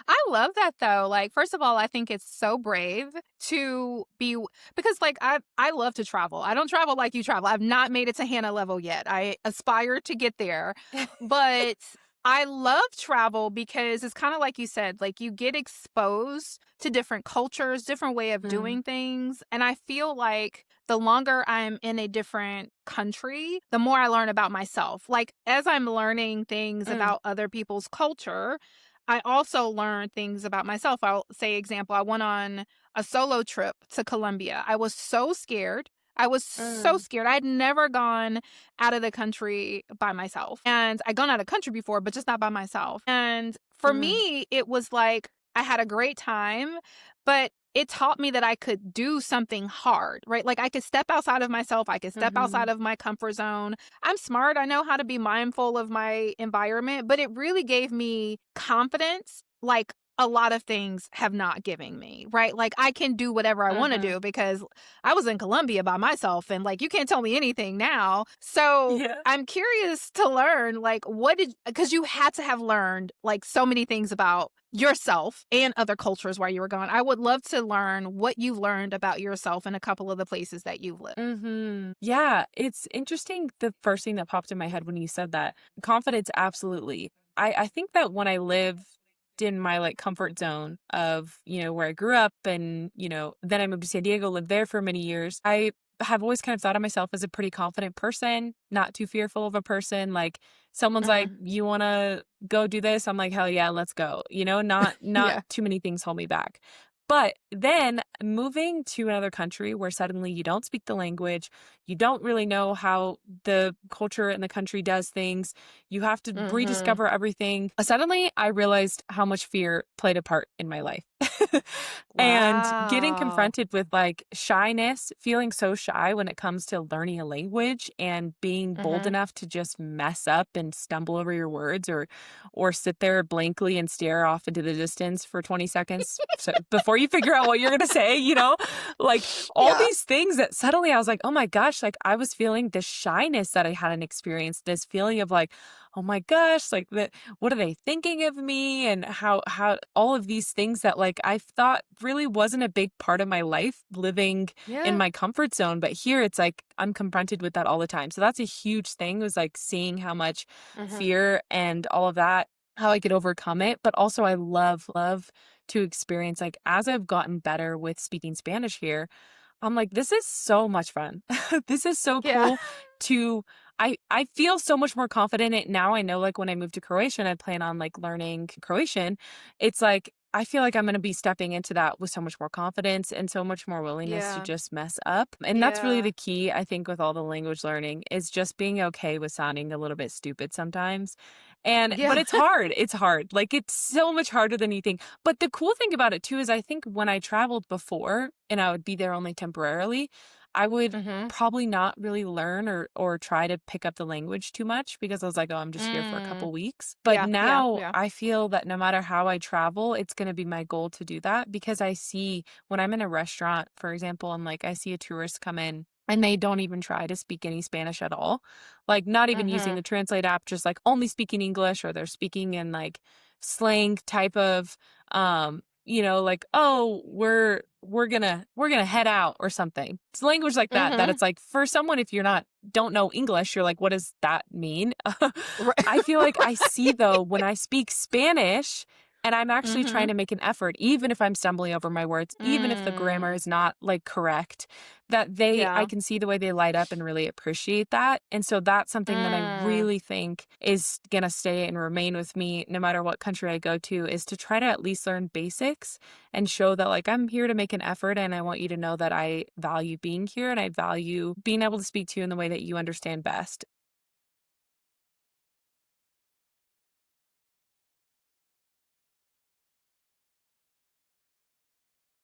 I love that though. Like, first of all, I think it's so brave to be because like I love to travel. I don't travel like you travel. I've not made it to Hannah level yet. I aspire to get there. But I love travel because it's kind of like you said, like you get exposed to different cultures, different way of Mm, doing things. And I feel like the longer I'm in a different country, the more I learn about myself. Like as I'm learning things mm, about other people's culture, I also learned things about myself. I'll say example, I went on a solo trip to Colombia. I was so scared. I was so mm, scared. I'd never gone out of the country by myself. And I'd gone out of country before, but just not by myself. And for mm. me, it was like I had a great time, but it taught me that I could do something hard, right? Like I could step outside of myself, I could step outside Mhm. of my comfort zone. I'm smart. I know how to be mindful of my environment, but it really gave me confidence like a lot of things have not given me, right? Like I can do whatever I want to Mhm. do because I was in Colombia by myself and like you can't tell me anything now. So Yeah. I'm curious to learn like what did because you had to have learned like so many things about yourself and other cultures while you were gone. I would love to learn what you learned about yourself in a couple of the places that you've lived. Mhm. Yeah, it's interesting the first thing that popped in my head when you said that. Confidence, absolutely. I think that when I lived in my, like, comfort zone of, where I grew up and, then I moved to San Diego, lived there for many years, I have always kind of thought of myself as a pretty confident person, not too fearful of a person, like, someone's like, Mhm. "You wanna go do this?" I'm like, "Hell yeah, let's go." Not Yeah. too many things hold me back. But then moving to another country where suddenly you don't speak the language, you don't really know how the culture in the country does things, you have to Mhm. rediscover everything. Suddenly, I realized how much fear played a part in my life. And getting Wow. confronted with like shyness, feeling so shy when it comes to learning a language and being bold Mhm. enough to just mess up and stumble over your words or sit there blankly and stare off into the distance for 20 seconds before you figure out what you're going to say, like all Yeah. these things that suddenly I was like, oh my gosh, like I was feeling this shyness that I hadn't experienced, this feeling of like, oh my gosh, like that, what are they thinking of me? And how all of these things that like I thought really wasn't a big part of my life living in Yeah. my comfort zone. But here it's like I'm confronted with that all the time. So that's a huge thing was like seeing how much Mhm. fear and all of that, how I could overcome it. But also I love to experience like as I've gotten better with speaking Spanish here, I'm like, this is so much fun. This is so Yeah. cool to I feel so much more confident in it now. I know like when I move to Croatia and I plan on like learning Croatian, it's like I feel like I'm going to be stepping into that with so much more confidence and so much more willingness to Yeah. just mess up. And that's really Yeah. the key, I think, with all the language learning is just being okay with sounding a little bit stupid sometimes. But Yeah. it's hard. It's hard. Like it's so much harder than you think. But the cool thing about it too is I think when I traveled before and I would be there only temporarily, I would Mhm. probably not really learn or try to pick up the language too much because I was like, "Oh, I'm just here for a Mm. couple weeks." But Yeah, yeah, now yeah. I feel that no matter how I travel, it's gonna be my goal to do that because I see when I'm in a restaurant, for example, and like I see a tourist come in and they don't even try to speak any Spanish at all. Like not even using Mhm. the translate app, just like only speaking English or they're speaking in like slang type of like, "Oh, we're gonna head out," or something. It's language like that, that Mhm. it's like for someone, if you're not don't know English, you're like, "What does that mean?" Right. I feel like I see though when I speak Spanish and I'm actually trying Mhm. to make an effort, even if I'm stumbling over my words, even if the grammar Mm. is not like correct, that I Yeah. can see the way they light up and really appreciate that. And so that's something that I Mm. really think is going to stay and remain with me no matter what country I go to is to try to at least learn basics and show that like I'm here to make an effort and I want you to know that I value being here and I value being able to speak to you in the way that you understand best.